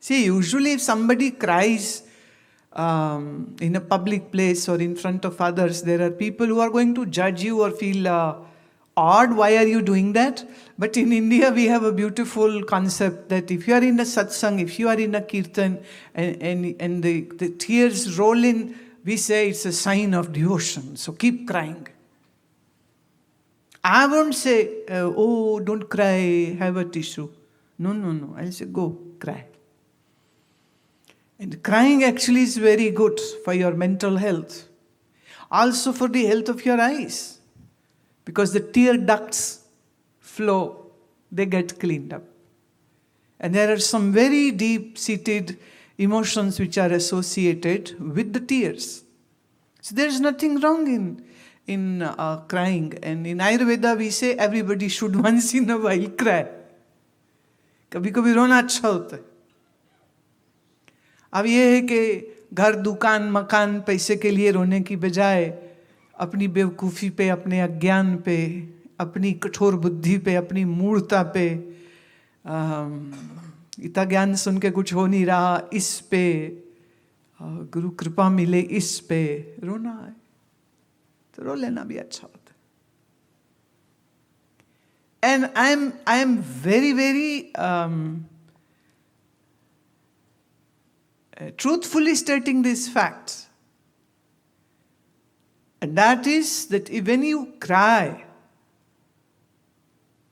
See, usually if somebody cries in a public place or in front of others, there are people who are going to judge you or feel odd. Why are you doing that? But in India, we have a beautiful concept that if you are in a satsang, if you are in a kirtan, and the tears roll in, we say it's a sign of devotion. So keep crying. I won't say, oh, don't cry, have a tissue. No. I'll say, go, cry. And crying actually is very good for your mental health. Also for the health of your eyes. Because the tear ducts flow, they get cleaned up. And there are some very deep-seated emotions which are associated with the tears. So there is nothing wrong in crying. And in Ayurveda we say everybody should once in a while cry. कभी-कभी रोना अच्छा होता है. अब ये है कि घर, दुकान, मकान, पैसे के लिए रोने की बजाय अपनी बेवकूफ़ी पे, अपने अज्ञान पे, अपनी कठोर बुद्धि पे, अपनी मूढ़ता पे, इतना ज्ञान सुन के कुछ हो नहीं रहा, इस पे गुरु कृपा मिले, इस पे रोना है तो रो लेना भी अच्छा होता है. And I am very, very truthfully stating this fact. And that is that when you cry,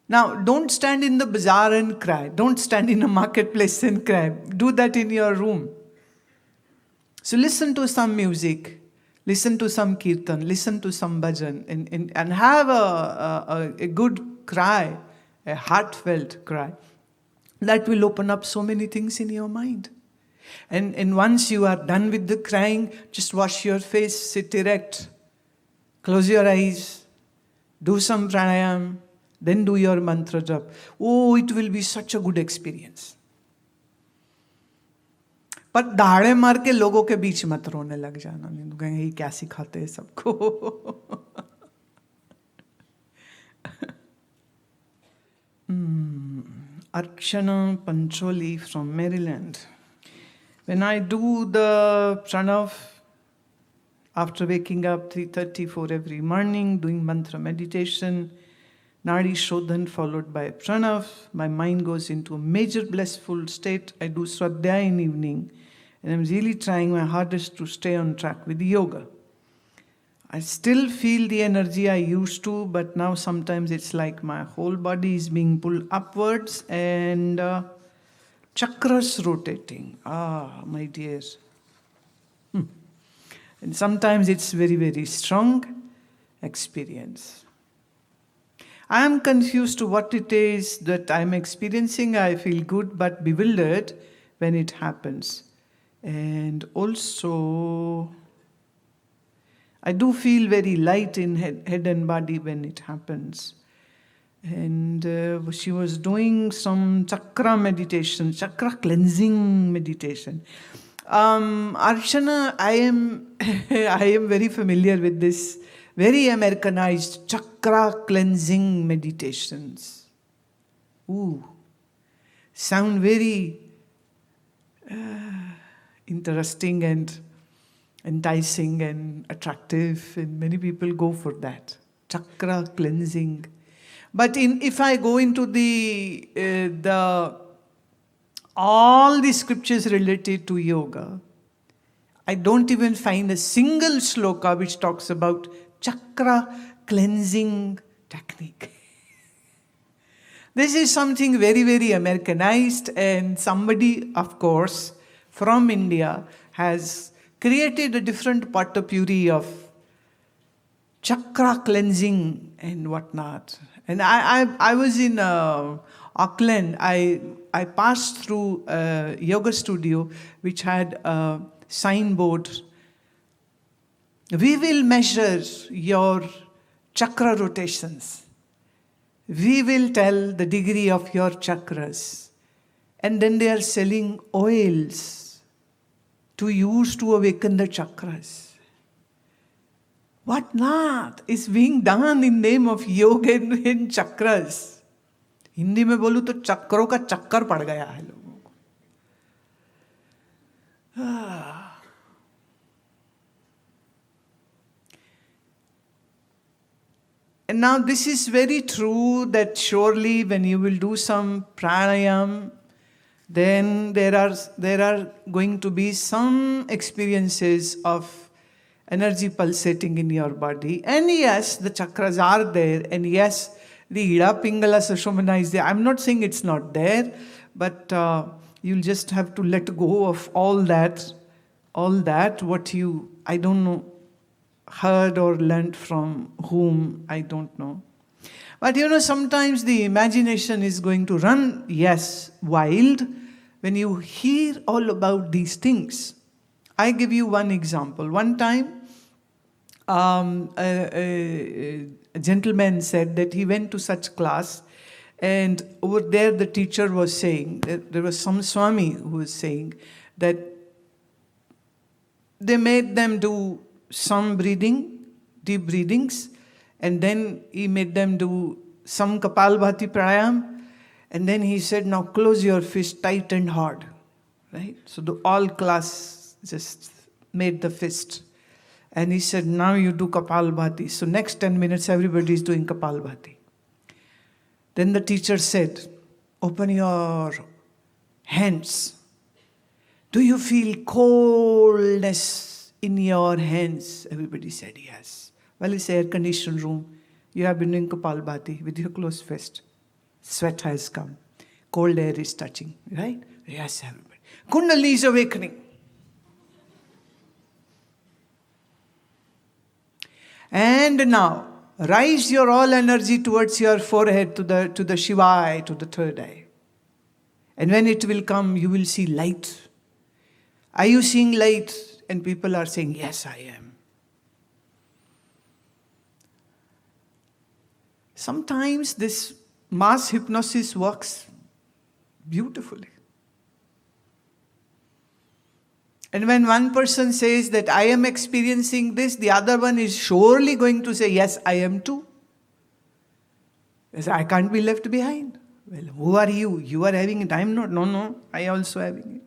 now don't stand in the bazaar and cry. Don't stand in a marketplace and cry. Do that in your room. So listen to some music. Listen to some kirtan. Listen to some bhajan. And have a good cry, a heartfelt cry. That will open up so many things in your mind. And once you are done with the crying, just wash your face, sit erect, close your eyes, do some pranayam, then do your mantra jap. Oh, it will be such a good experience. पर दहाड़े मार के लोगों के बीच मत रोने लग जाना. नहीं तो कहेंगे ये क्या सिखाते हैं सबको. Archana Pancholi from Maryland. When I do the pranav after waking up 3:30 for every morning, doing mantra meditation, Nadi Shodhan followed by pranav, my mind goes into a major blissful state. I do Swadhyaya in evening, and I'm really trying my hardest to stay on track with the yoga. I still feel the energy I used to, but now sometimes it's like my whole body is being pulled upwards and chakras rotating. Ah, my dear. And sometimes it's very, very strong experience. I am confused to what it is that I'm experiencing. I feel good but bewildered when it happens. And also, I do feel very light in head and body when it happens. And she was doing some chakra meditation, chakra cleansing meditation. Archana, I am very familiar with this very Americanized chakra cleansing meditations. Ooh, sound very interesting and enticing and attractive, and many people go for that. Chakra cleansing. But if I go into all the scriptures related to yoga, I don't even find a single shloka which talks about chakra cleansing technique. This is something very, very Americanized, and somebody, of course, from India has created a different potpourri of chakra cleansing and whatnot. And I was in Auckland. I passed through a yoga studio which had a signboard. We will measure your chakra rotations. We will tell the degree of your chakras. And then they are selling oils to use to awaken the chakras. What not is being done in name of yoga and chakras? Hindi में बोलूं तो चक्रों का चक्कर पड़ गया है लोगों को. And now this is very true that surely when you will do some pranayam, then there are going to be some experiences of energy pulsating in your body. And yes, the chakras are there. And yes, the Ida Pingala Sushumana is there. I'm not saying it's not there, but you'll just have to let go of all that what you, I don't know, heard or learnt from whom, I don't know. But sometimes the imagination is going to run, yes, wild, when you hear all about these things. I give you one example. One time, a gentleman said that he went to such class, and over there the teacher was saying, there was some Swami who was saying that they made them do some breathing, deep breathings, and then he made them do some Kapalbhati pranayam, and then he said, now close your fist tight and hard, right? So the all class just made the fist. And he said, now you do Kapalbhati. So next 10 minutes everybody is doing Kapalbhati. Then the teacher said, open your hands. Do you feel coldness in your hands? Everybody said yes. Well, it's air-conditioned room. You have been doing Kapalbhati with your closed fist. Sweat has come. Cold air is touching, right? Yes, everybody. Kundalini is awakening. And now, rise your all energy towards your forehead, to the Shiva eye, to the third eye. And when it will come, you will see light. Are you seeing light? And people are saying, yes, I am. Sometimes this mass hypnosis works beautifully. And when one person says that I am experiencing this, the other one is surely going to say, yes, I am too. Yes, I can't be left behind. Well, who are you? You are having it. I am not. No, I also having it.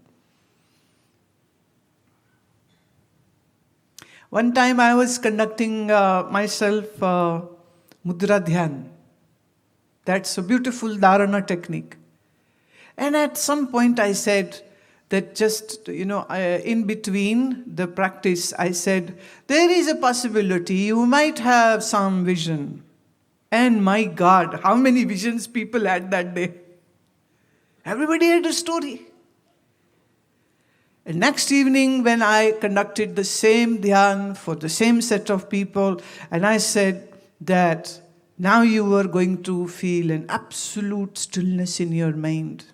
One time I was conducting myself Mudra Dhyan. That's a beautiful dharana technique. And at some point I said that just, in between the practice, I said, there is a possibility you might have some vision. And my God, how many visions people had that day? Everybody had a story. And next evening when I conducted the same dhyan for the same set of people, and I said that now you are going to feel an absolute stillness in your mind.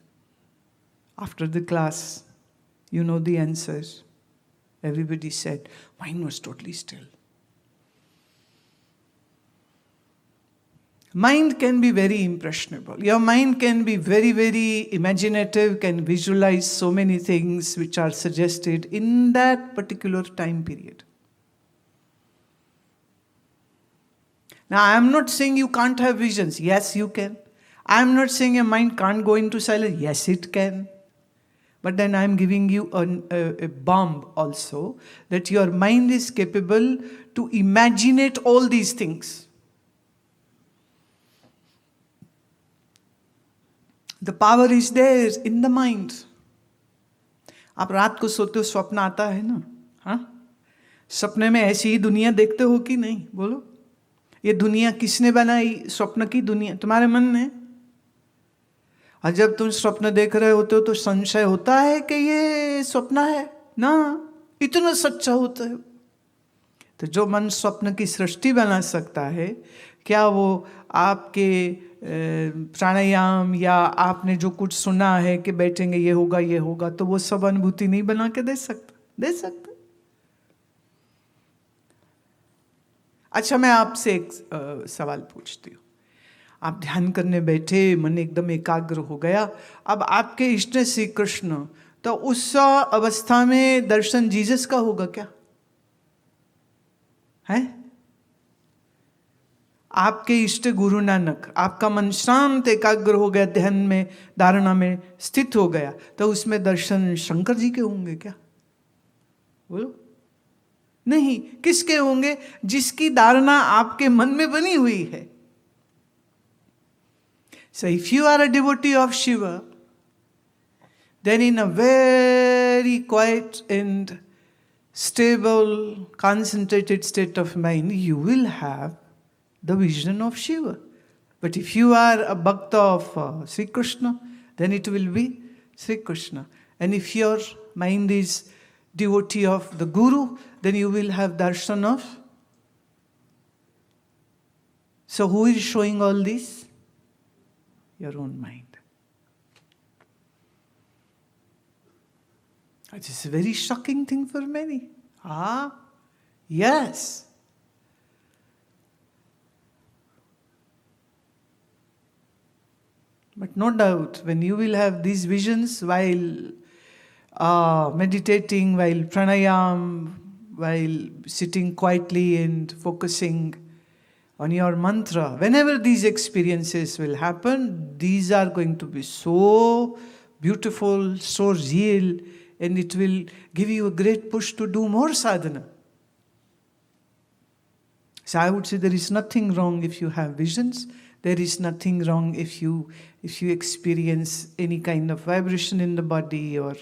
After the class, you know the answers. Everybody said, mine was totally still. Mind can be very impressionable. Your mind can be very, very imaginative, can visualize so many things which are suggested in that particular time period. Now, I am not saying you can't have visions. Yes, you can. I am not saying your mind can't go into silence. Yes, it can. But then I am giving you a bomb also, that your mind is capable to imaginate all these things. The power is there in the mind. आप रात को सोते हो, स्वप्न आता है ना? हाँ? सपने में ऐसी ही दुनिया देखते हो कि नहीं? बोलो. ये दुनिया किसने बनाई? स्वप्न की दुनिया तुम्हारे मन में. और जब तुम स्वप्न देख रहे होते हो तो संशय होता है कि ये स्वप्न है ना, इतना सच्चा होता है. तो जो मन स्वप्न की सृष्टि बना सकता है, क्या वो आपके प्राणायाम या आपने जो कुछ सुना है कि बैठेंगे ये होगा, तो वो सब अनुभूति नहीं बना के दे सकता. अच्छा, मैं आपसे एक सवाल पूछती हूँ. आप ध्यान करने बैठे, मन एकदम एकाग्र हो गया. अब आपके इष्ट श्री कृष्ण, तो उस अवस्था में दर्शन जीसस का होगा क्या? है? आपके इष्ट गुरु नानक, आपका मन शांत एकाग्र हो गया, ध्यान में, धारणा में स्थित हो गया, तो उसमें दर्शन शंकर जी के होंगे क्या? बोलो नहीं, किसके होंगे? जिसकी धारणा आपके मन में बनी हुई है. So if you are a devotee of Shiva, then in a very quiet and stable, concentrated state of mind, you will have the vision of Shiva. But if you are a bhakta of Sri Krishna, then it will be Sri Krishna. And if your mind is devotee of the Guru, then you will have darshan of. So who is showing all this? Your own mind. It is a very shocking thing for many. Yes. But no doubt, when you will have these visions while meditating, while pranayam, while sitting quietly and focusing on your mantra, whenever these experiences will happen, these are going to be so beautiful, so real, and it will give you a great push to do more sadhana. So I would say there is nothing wrong if you have visions. There is nothing wrong if you experience any kind of vibration in the body or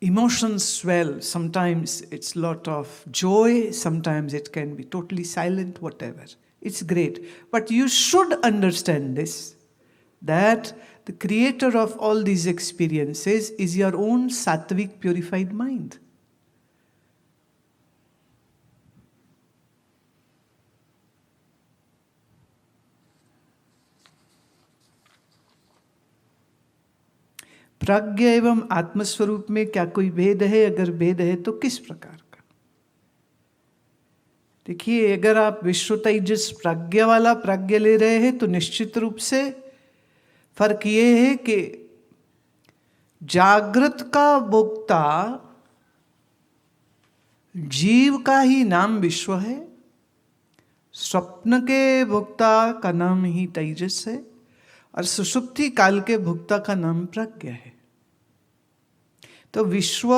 emotions swell. Sometimes it's a lot of joy, sometimes it can be totally silent, whatever. It's great. But you should understand this, that the creator of all these experiences is your own sattvic purified mind. प्राज्ञ एवं आत्मस्वरूप में क्या कोई भेद है? अगर भेद है तो किस प्रकार का? देखिए, अगर आप विश्व तेजस प्राज्ञ वाला प्राज्ञ ले रहे हैं तो निश्चित रूप से फर्क ये है कि जागृत का भोक्ता जीव का ही नाम विश्व है, स्वप्न के भोक्ता का नाम ही तेजस है, और सुषुप्ति काल के भोक्ता का नाम प्राज्ञ है. तो विश्व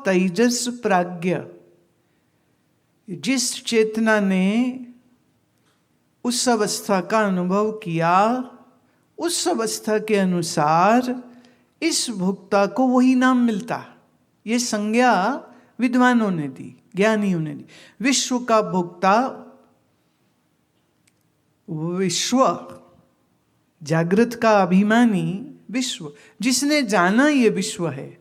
तेजस प्राज्ञ, जिस चेतना ने उस अवस्था का अनुभव किया, उस अवस्था के अनुसार इस भोक्ता को वही नाम मिलता. ये संज्ञा विद्वानों ने दी, ज्ञानियों ने दी. विश्व का भोक्ता विश्व, जागृत का अभिमानी विश्व, जिसने जाना ये विश्व है.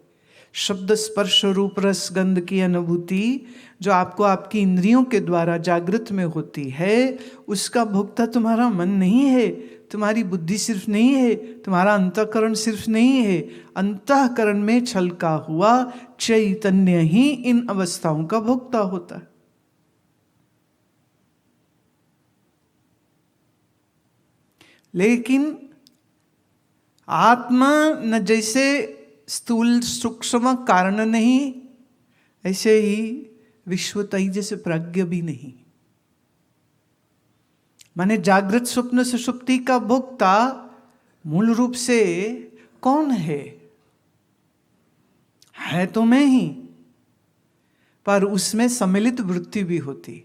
शब्द स्पर्श रूप रस गंध की अनुभूति जो आपको आपकी इंद्रियों के द्वारा जागृत में होती है, उसका भोक्ता तुम्हारा मन नहीं है, तुम्हारी बुद्धि सिर्फ नहीं है, तुम्हारा अंतःकरण सिर्फ नहीं है. अंतःकरण में छलका हुआ चैतन्य ही इन अवस्थाओं का भोक्ता होता है. लेकिन आत्मा न जैसे स्थूल सूक्ष्म कारण नहीं, ऐसे ही विश्व तेजस प्राज्ञ भी नहीं. माने जागृत स्वप्न सुषुप्ति का भोक्ता मूल रूप से कौन है? है तो मैं ही, पर उसमें सम्मिलित वृत्ति भी होती.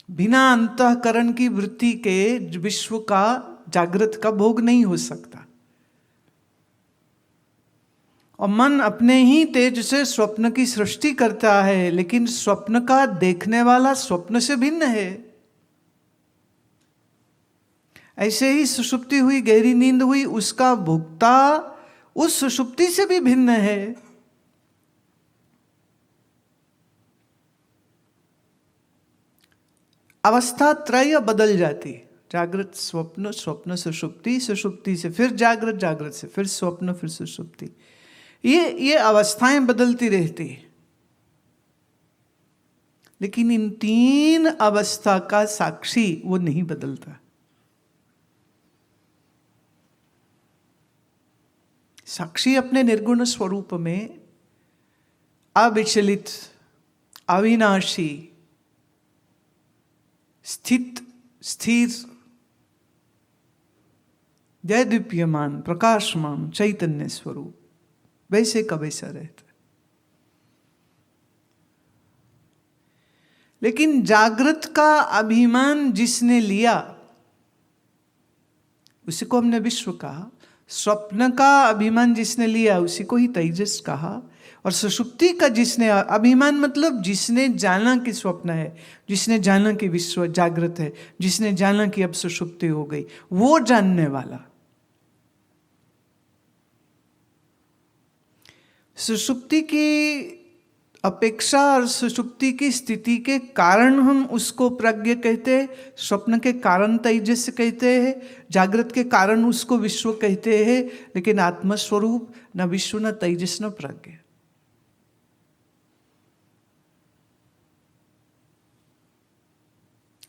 बिना अंतःकरण की वृत्ति के विश्व का जागृत का भोग नहीं हो सकता. और मन अपने ही तेज से स्वप्न की सृष्टि करता है, लेकिन स्वप्न का देखने वाला स्वप्न से भिन्न है. ऐसे ही सुषुप्ति हुई, गहरी नींद हुई, उसका भोक्ता उस सुषुप्ति से भी भिन्न है. अवस्था त्रय बदल जाती, जागृत स्वप्न, स्वप्न सुषुप्ति, सुषुप्ति से फिर जागृत, जागृत से फिर स्वप्न, फिर सुषुप्ति. ये अवस्थाएं बदलती रहती. लेकिन इन तीन अवस्था का साक्षी वो नहीं बदलता. साक्षी अपने निर्गुण स्वरूप में अविचलित, अविनाशी, स्थित, स्थिर, दैदीप्यमान प्रकाशमान चैतन्य स्वरूप, वैसे का वैसा रहता है। लेकिन जागृत का अभिमान जिसने लिया उसी को हमने विश्व कहा, स्वप्न का अभिमान जिसने लिया उसी को ही तेजस कहा, और सुषुप्ति का जिसने अभिमान मतलब जिसने जाना कि स्वप्न है, जिसने जाना कि विश्व जागृत है, जिसने जाना कि अब सुषुप्ति हो गई, वो जानने वाला। सुषुप्ति की अपेक्षा और सुषुप्ति की स्थिति के कारण हम उसको प्रज्ञ कहते हैं, स्वप्न के कारण तेजस कहते हैं, जागृत के कारण उसको विश्व कहते हैं, लेकिन आत्मस्वरूप न विश्व न तेजस न प्रज्ञ।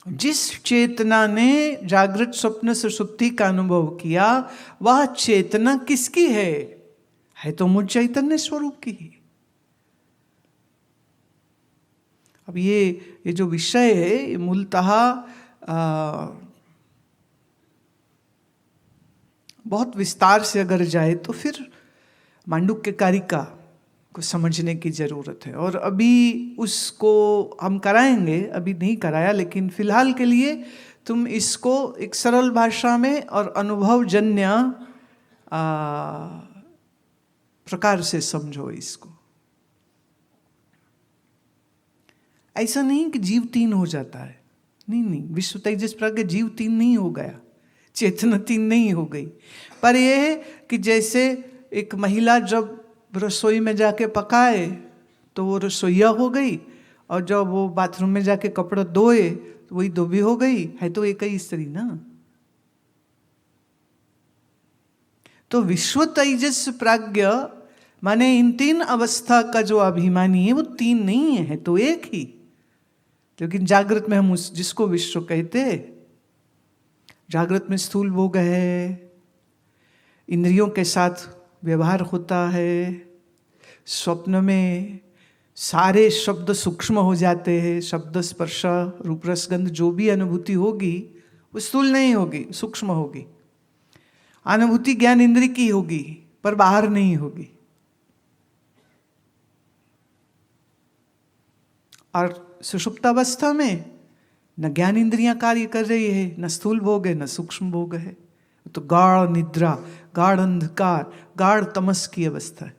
जिस चेतना ने जागृत स्वप्न सुषुप्ति का अनुभव किया, वह चेतना किसकी है तो मुझ चैतन्य स्वरूप की ही। अब ये जो विषय है ये मूलतः बहुत विस्तार से अगर जाए तो फिर मांडुक्य कारिका को समझने की जरूरत है, और अभी उसको हम कराएंगे, अभी नहीं कराया, लेकिन फिलहाल के लिए तुम इसको एक सरल भाषा में और अनुभवजन्य प्रकार से समझो इसको। ऐसा नहीं कि जीव तीन हो जाता है, नहीं, विश्व तेजस प्रज्ञ जीव तीन नहीं हो गया, चेतना तीन नहीं हो गई, पर यह है कि जैसे एक महिला जब रसोई में जाके पकाए तो वो रसोईया हो गई, और जब वो बाथरूम में जाके कपड़ा धोए तो वही धोबी हो गई, है तो एक ही स्त्री ना। तो विश्व तेजस प्राज्ञ माने इन तीन अवस्था का जो अभिमानी है वो तीन नहीं है तो एक ही। लेकिन जागृत में हम उस जिसको विश्व कहते, जागृत में स्थूल भोग है, इंद्रियों के साथ व्यवहार होता है, स्वप्न में सारे शब्द सूक्ष्म हो जाते हैं, शब्द स्पर्श रूप रसगंध जो भी अनुभूति होगी वो स्थूल नहीं होगी, सूक्ष्म होगी। अनुभूति ज्ञान इंद्रिय की होगी पर बाहर नहीं होगी। और सुषुप्तावस्था में न ज्ञान इंद्रियां कार्य कर रही है, न स्थूल भोग है, न सूक्ष्म भोग है, तो गाढ़ निद्रा, गाढ़ अंधकार, गाढ़ तमस की अवस्था है।